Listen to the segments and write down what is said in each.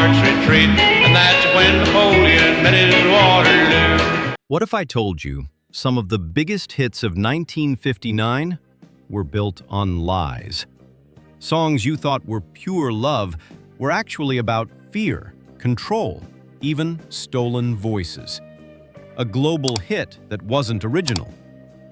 hearts retreat, and that's when Napoleon met his Waterloo. What if I told you some of the biggest hits of 1959 were built on lies? Songs you thought were pure love were actually about fear, control, even stolen voices. A global hit that wasn't original.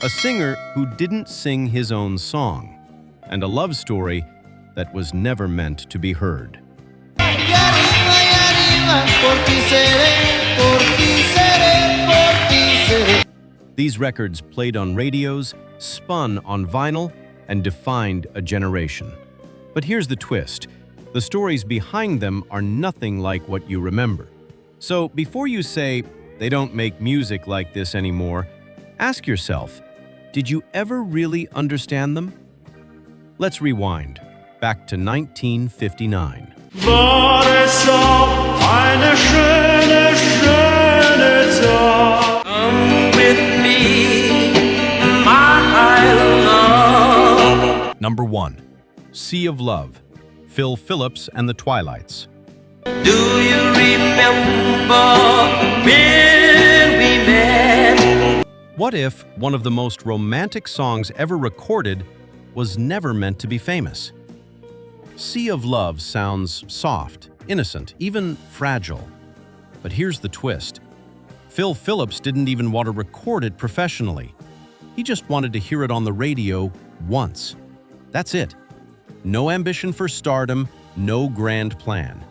A singer who didn't sing his own song. And a love story that was never meant to be heard. These records played on radios, spun on vinyl, and defined a generation. But here's the twist. The stories behind them are nothing like what you remember. So before you say, they don't make music like this anymore, ask yourself, did you ever really understand them? Let's rewind, back to 1959. War es auch eine schöne, schöne Zeit. Come with me, my love. Number 1, Sea of Love, Phil Phillips and the Twilights. Do you remember when we met? What if one of the most romantic songs ever recorded was never meant to be famous? Sea of Love sounds soft, innocent, even fragile. But here's the twist. Phil Phillips didn't even want to record it professionally. He just wanted to hear it on the radio once. That's it. No ambition for stardom, no grand plan.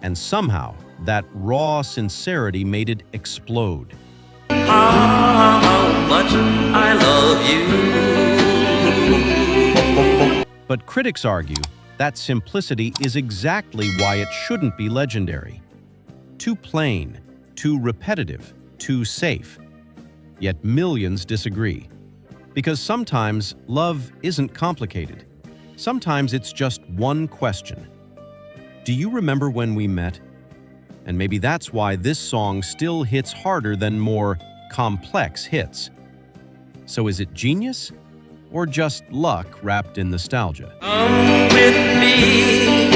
And somehow, that raw sincerity made it explode. How much I love you. But critics argue that simplicity is exactly why it shouldn't be legendary. Too plain, too repetitive, too safe. Yet millions disagree. Because sometimes love isn't complicated. Sometimes it's just one question. Do you remember when we met? And maybe that's why this song still hits harder than more complex hits. So is it genius? Or just luck wrapped in nostalgia? Come with me,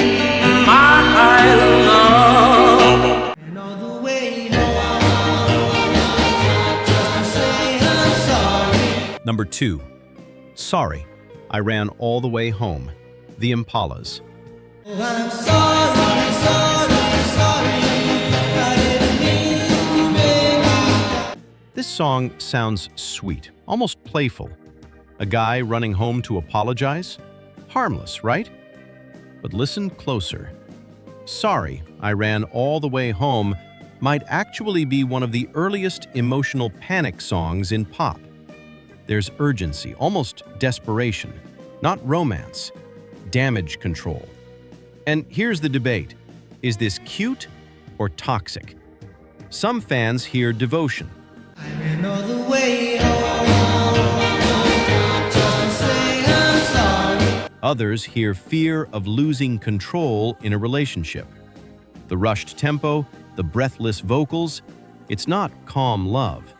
my love. And all the way home, just to say I'm sorry. Number 2, Sorry, I Ran All the Way Home, The Impalas. Oh, I'm sorry, sorry, sorry. I didn't mean to make you. This song sounds sweet, almost playful. A guy running home to apologize? Harmless, right? But listen closer. Sorry, I Ran All the Way Home might actually be one of the earliest emotional panic songs in pop. There's urgency, almost desperation, not romance, damage control. And here's the debate. Is this cute or toxic? Some fans hear devotion. I ran all the way home, just to say I'm sorry. Others hear fear of losing control in a relationship. The rushed tempo, the breathless vocals, it's not calm love.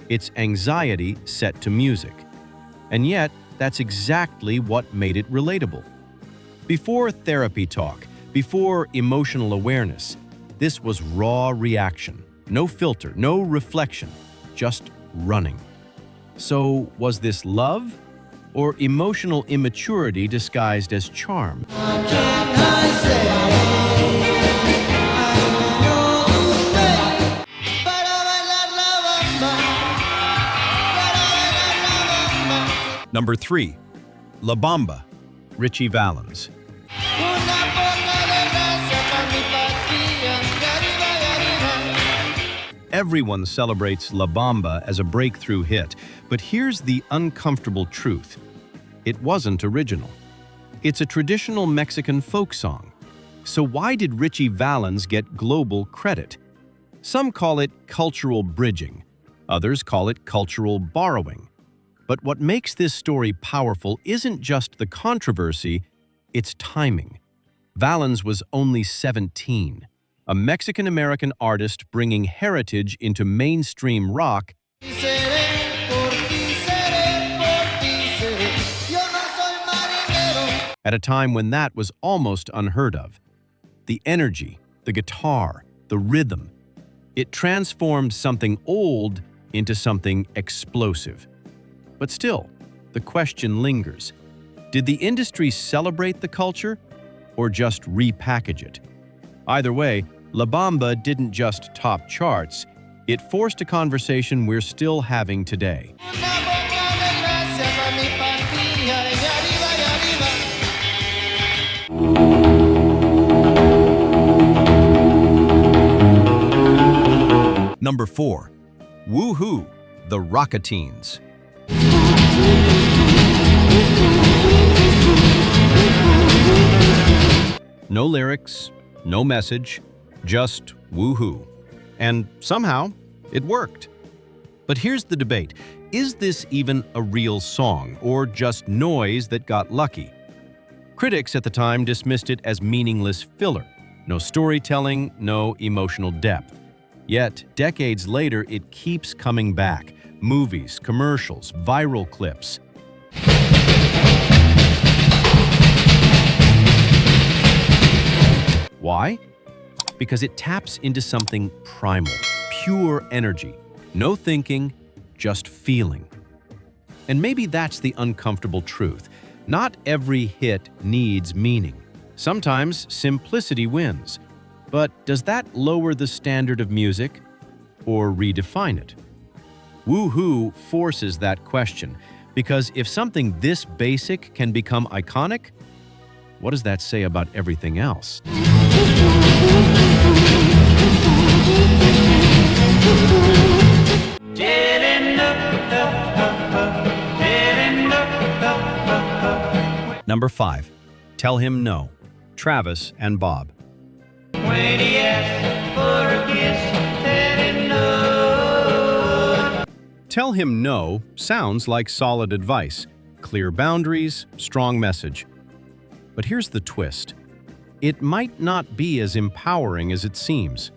It's anxiety set to music. And yet, that's exactly what made it relatable. Before therapy talk, before emotional awareness, this was raw reaction. No filter, no reflection, just running. So, was this love or emotional immaturity disguised as charm? What can I say? I know the way. Para bailar la bamba. Number 3, La Bamba, Ritchie Valens. Una boca de gracia pa' mi patria, de arriba, de arriba. Everyone celebrates La Bamba as a breakthrough hit, but here's the uncomfortable truth. It wasn't original. It's a traditional Mexican folk song. So why did Ritchie Valens get global credit? Some call it cultural bridging. Others call it cultural borrowing. But what makes this story powerful isn't just the controversy, it's timing. Valens was only 17, a Mexican-American artist bringing heritage into mainstream rock at a time when that was almost unheard of. The energy, the guitar, the rhythm. It transformed something old into something explosive. But still, the question lingers. Did the industry celebrate the culture or just repackage it? Either way, La Bamba didn't just top charts, it forced a conversation we're still having today. Number 4. Woohoo, the Rocketines. No lyrics, no message, just woohoo. And somehow, it worked. But here's the debate. Is this even a real song, or just noise that got lucky? Critics at the time dismissed it as meaningless filler. No storytelling, no emotional depth. Yet, decades later, it keeps coming back. Movies, commercials, viral clips. Why? Because it taps into something primal, pure energy. No thinking, just feeling. And maybe that's the uncomfortable truth. Not every hit needs meaning. Sometimes simplicity wins. But does that lower the standard of music or redefine it? Woohoo forces that question, because if something this basic can become iconic, what does that say about everything else? Number 5. Tell Him No, Travis and Bob. When he asks for a kiss, let him know. Tell Him No sounds like solid advice, clear boundaries, strong message. But here's the twist. It might not be as empowering as it seems.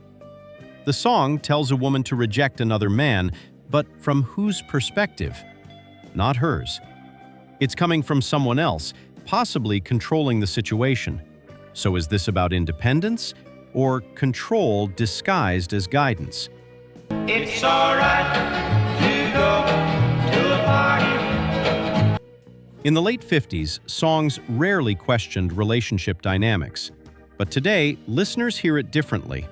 The song tells a woman to reject another man, but from whose perspective? Not hers. It's coming from someone else, possibly controlling the situation. So is this about independence or control disguised as guidance? It's alright to go to a party. In the late 50s, songs rarely questioned relationship dynamics. But today, listeners hear it differently.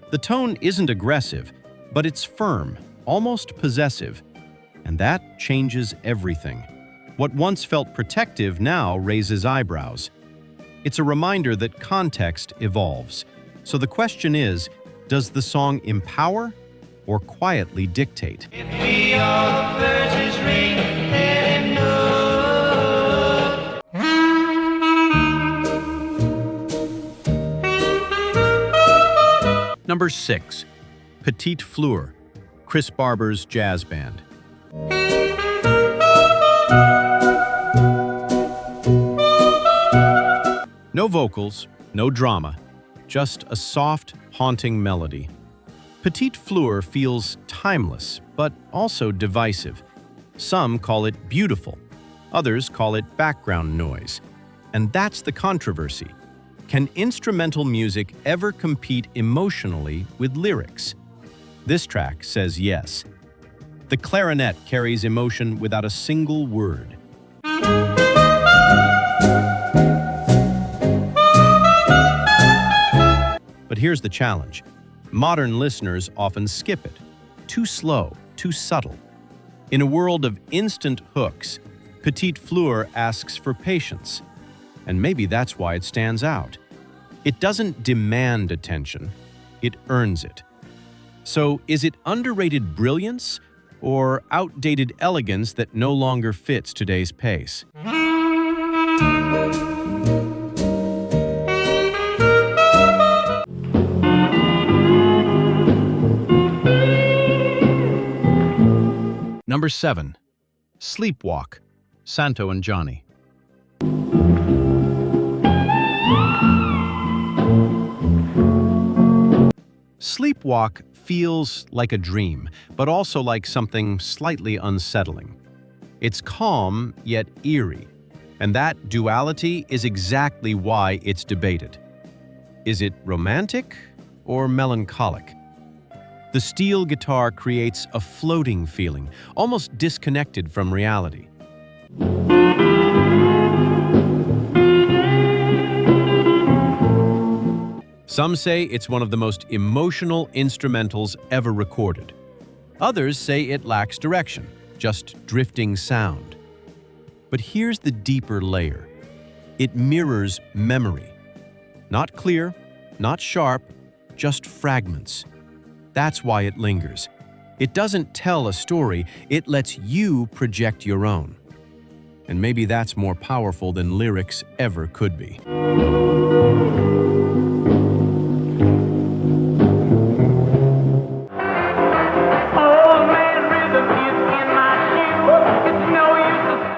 The tone isn't aggressive, but it's firm, almost possessive. And that changes everything. What once felt protective now raises eyebrows. It's a reminder that context evolves. So the question is, does the song empower or quietly dictate? If the old verses ring, let him know. Number 6. Petite Fleur, Chris Barber's jazz band. No vocals, no drama, just a soft, haunting melody. Petite Fleur feels timeless, but also divisive. Some call it beautiful, others call it background noise. And that's the controversy. Can instrumental music ever compete emotionally with lyrics? This track says yes. The clarinet carries emotion without a single word. But here's the challenge. Modern listeners often skip it. Too slow, too subtle. In a world of instant hooks, Petite Fleur asks for patience. And maybe that's why it stands out. It doesn't demand attention, it earns it. So is it underrated brilliance or outdated elegance that no longer fits today's pace? Number 7. Sleepwalk, Santo and Johnny. Sleepwalk feels like a dream, but also like something slightly unsettling. It's calm, yet eerie, and that duality is exactly why it's debated. Is it romantic or melancholic? The steel guitar creates a floating feeling, almost disconnected from reality. Some say it's one of the most emotional instrumentals ever recorded. Others say it lacks direction, just drifting sound. But here's the deeper layer. It mirrors memory. Not clear, not sharp, just fragments. That's why it lingers. It doesn't tell a story, it lets you project your own. And maybe that's more powerful than lyrics ever could be.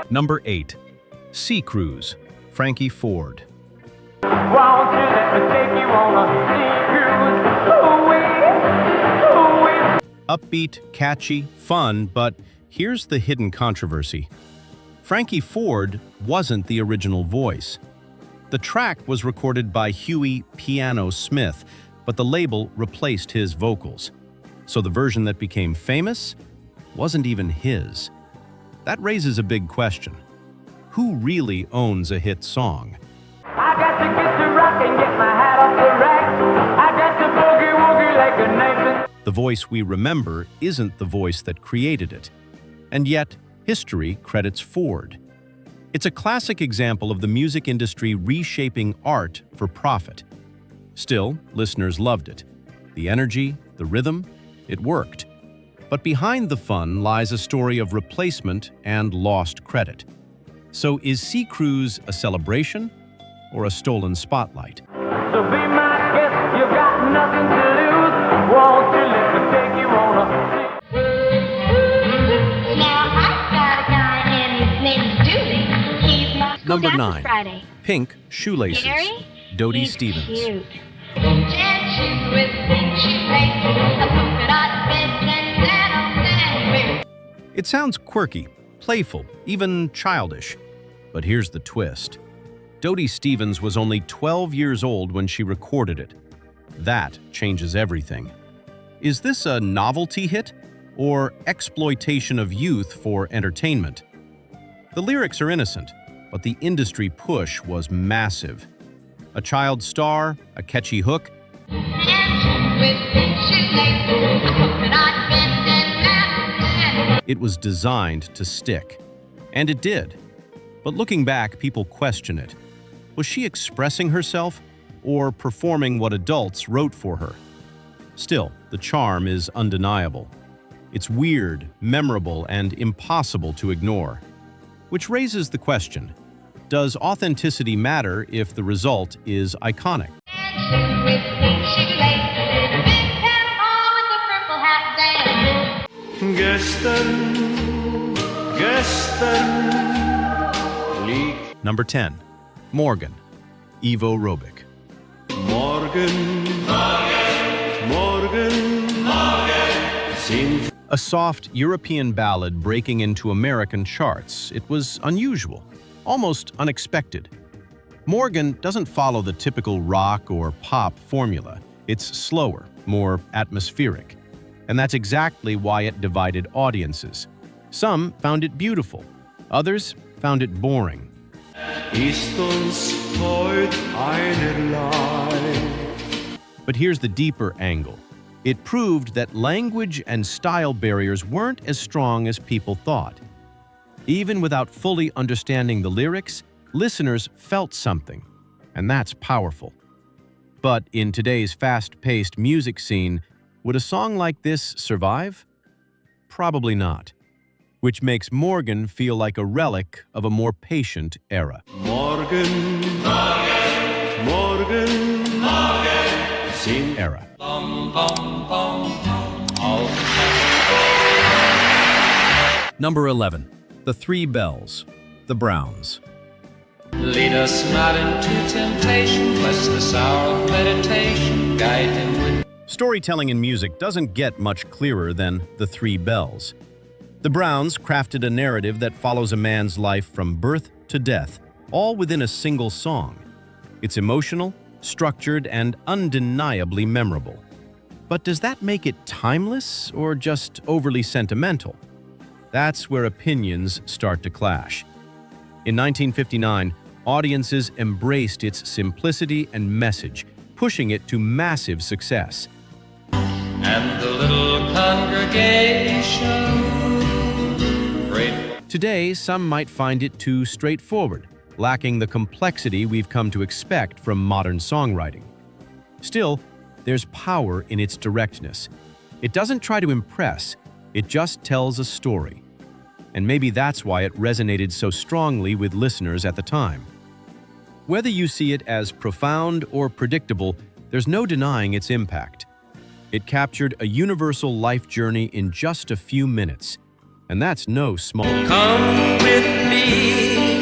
Number 8. Sea Cruise, Frankie Ford. Won't you let me take you on a sea cruise? Ooh-wee, ooh-wee. Upbeat, catchy, fun, but here's the hidden controversy. Frankie Ford wasn't the original voice. The track was recorded by Huey "Piano" Smith, but the label replaced his vocals. So the version that became famous wasn't even his. That raises a big question. Who really owns a hit song? I got to get to rock and get my hat off the rack. I got to boogie-woogie like a Nathan. The voice we remember isn't the voice that created it. And yet, history credits Ford. It's a classic example of the music industry reshaping art for profit. Still, listeners loved it. The energy, the rhythm, it worked. But behind the fun lies a story of replacement and lost credit. So is Sea Cruise a celebration or a stolen spotlight? So be my guest, you got nothing to lose. Won't you let me take you on a Now I've got a guy and his name's Dooley. He's not Number down 9. Friday. Pink Shoelaces, Gary? Dodie He's Stevens. Cute. Jet shoes with pink shoelaces, a polka dot vest and sandals. It sounds quirky, playful, even childish. But here's the twist. Dodie Stevens was only 12 years old when she recorded it. That changes everything. Is this a novelty hit or exploitation of youth for entertainment? The lyrics are innocent, but the industry push was massive. A child star, a catchy hook, With pink shoelaces, a polka dot vest and sandals. it was designed to stick. And it did. But looking back, people question it. Was she expressing herself or performing what adults wrote for her? Still, the charm is undeniable. It's weird, memorable, and impossible to ignore. Which raises the question, does authenticity matter if the result is iconic? With pink shoelaces, a big cowboy with a purple hat band. Gestern liegt Number 10. Morgan, Ivo Robic. morgen, sind A soft European ballad breaking into American charts, it was unusual, almost unexpected. Morgan doesn't follow the typical rock or pop formula. It's slower, more atmospheric. And that's exactly why it divided audiences. Some found it beautiful, others found it boring. ist uns heut einerlei. But here's the deeper angle. It proved that language and style barriers weren't as strong as people thought. Even without fully understanding the lyrics, listeners felt something, and that's powerful. But in today's fast-paced music scene, would a song like this survive? Probably not. Which makes Morgan feel like a relic of a more patient era. Morgen, sind Era. Number 11. The Three Bells, The Browns. Lead us not into temptation, lest this hour of meditation guide him with. Storytelling in music doesn't get much clearer than The Three Bells. The Browns crafted a narrative that follows a man's life from birth to death, all within a single song. It's emotional, structured, and undeniably memorable. But does that make it timeless or just overly sentimental? That's where opinions start to clash. In 1959, audiences embraced its simplicity and message, pushing it to massive success. And the little congregation prayed. Today, some might find it too straightforward, lacking the complexity we've come to expect from modern songwriting. Still, there's power in its directness. It doesn't try to impress, it just tells a story. And maybe that's why it resonated so strongly with listeners at the time. Whether you see it as profound or predictable, there's no denying its impact. It captured a universal life journey in just a few minutes, and that's no small. Come with me,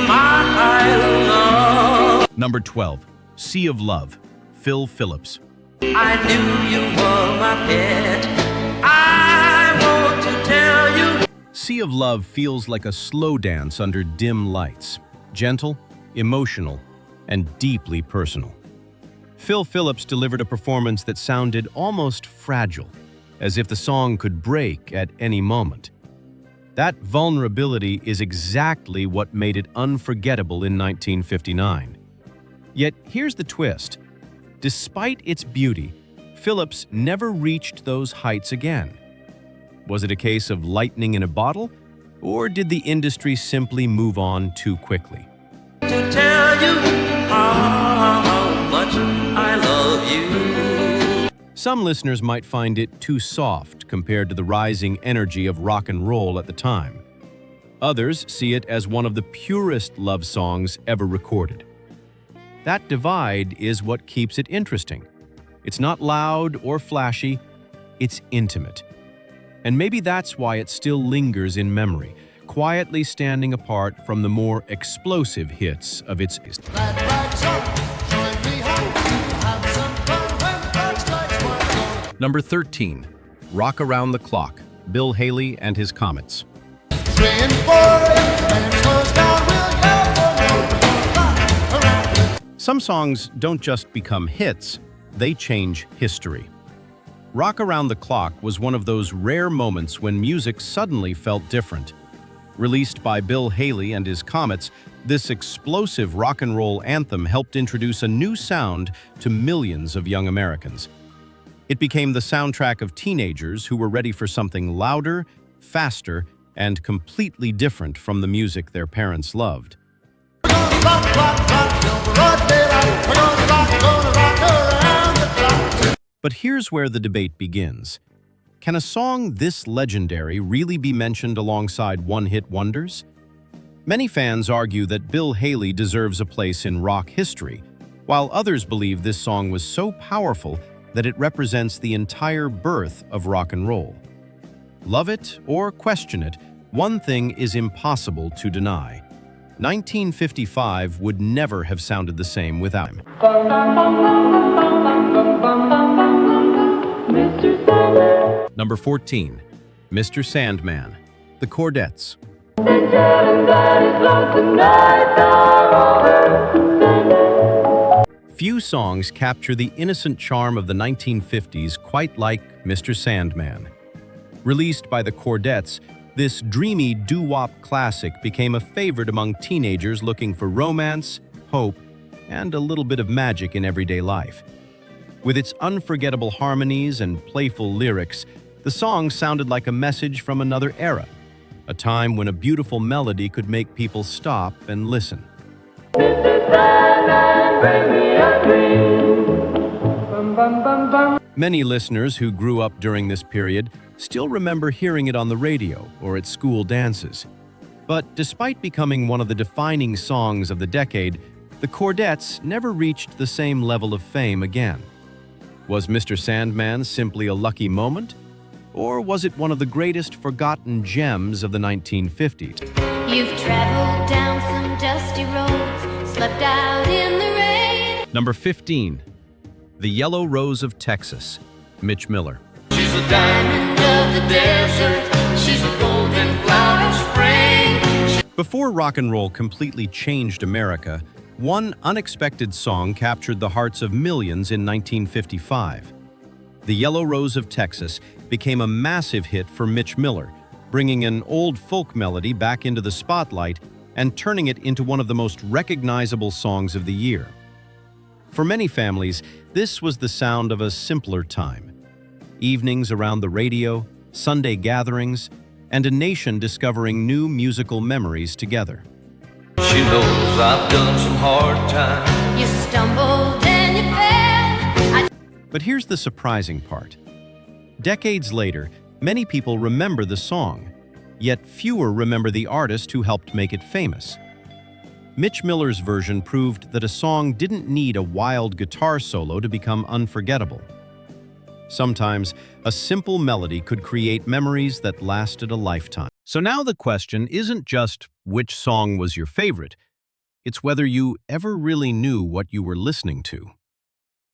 my love. Number 12, Sea of Love, Phil Phillips. I knew you were my pet. I want to tell you. Sea of Love feels like a slow dance under dim lights, gentle, emotional, and deeply personal. Phil Phillips delivered a performance that sounded almost fragile, as if the song could break at any moment. That vulnerability is exactly what made it unforgettable in 1959. Yet here's the twist. Despite its beauty, Phillips never reached those heights again. Was it a case of lightning in a bottle, or did the industry simply move on too quickly? To tell you how much I love you. Some listeners might find it too soft compared to the rising energy of rock and roll at the time. Others see it as one of the purest love songs ever recorded. That divide is what keeps it interesting. It's not loud or flashy, it's intimate. And maybe that's why it still lingers in memory, quietly standing apart from the more explosive hits of its. Number 13, Rock Around the Clock, Bill Haley and His Comets. Some songs don't just become hits, they change history. Rock Around the Clock was one of those rare moments when music suddenly felt different. Released by Bill Haley and His Comets, this explosive rock and roll anthem helped introduce a new sound to millions of young Americans. It became the soundtrack of teenagers who were ready for something louder, faster, and completely different from the music their parents loved. But here's where the debate begins. Can a song this legendary really be mentioned alongside one-hit wonders? Many fans argue that Bill Haley deserves a place in rock history, while others believe this song was so powerful that it represents the entire birth of rock and roll. Love it or question it, one thing is impossible to deny. 1955 would never have sounded the same without him. Number 14, Mr. Sandman, The Chordettes. Few songs capture the innocent charm of the 1950s quite like Mr. Sandman. Released by the Chordettes, this dreamy doo-wop classic became a favorite among teenagers looking for romance, hope, and a little bit of magic in everyday life. With its unforgettable harmonies and playful lyrics, the song sounded like a message from another era, a time when a beautiful melody could make people stop and listen. Many listeners who grew up during this period still remember hearing it on the radio or at school dances. But despite becoming one of the defining songs of the decade, the Chordettes never reached the same level of fame again. Was Mr. Sandman simply a lucky moment? Or was it one of the greatest forgotten gems of the 1950s? You've traveled down some dusty roads, slept out in the rain. Number 15, The Yellow Rose of Texas, Mitch Miller. She's a diamond of the desert. She's a golden flower spring. Before rock and roll completely changed America, One unexpected song captured the hearts of millions in 1955. The Yellow Rose of Texas became a massive hit for Mitch Miller, bringing an old folk melody back into the spotlight and turning it into one of the most recognizable songs of the year. For many families, this was the sound of a simpler time. Evenings around the radio, Sunday gatherings, and a nation discovering new musical memories together. She knows I've done some hard times. You stumbled and you fell. But here's the surprising part. Decades later, many people remember the song, yet fewer remember the artist who helped make it famous. Mitch Miller's version proved that a song didn't need a wild guitar solo to become unforgettable. Sometimes, a simple melody could create memories that lasted a lifetime. So now the question isn't just which song was your favorite, it's whether you ever really knew what you were listening to.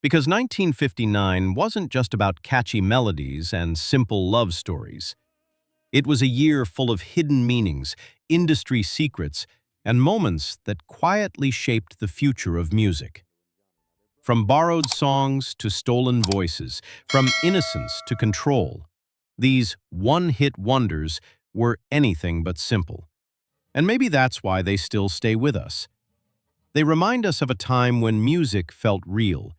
Because 1959 wasn't just about catchy melodies and simple love stories. It was a year full of hidden meanings, industry secrets, and moments that quietly shaped the future of music. From borrowed songs to stolen voices, from innocence to control, these one-hit wonders were anything but simple. And maybe that's why they still stay with us. They remind us of a time when music felt real,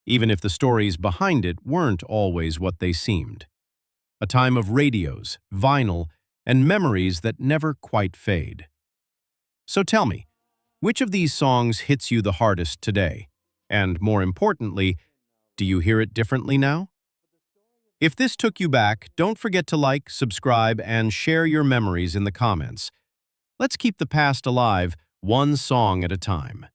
even if the stories behind it weren't always what they seemed. A time of radios, vinyl, and memories that never quite fade. So tell me, which of these songs hits you the hardest today? And more importantly, do you hear it differently now? If this took you back, don't forget to like, subscribe, and share your memories in the comments. Let's keep the past alive, one song at a time.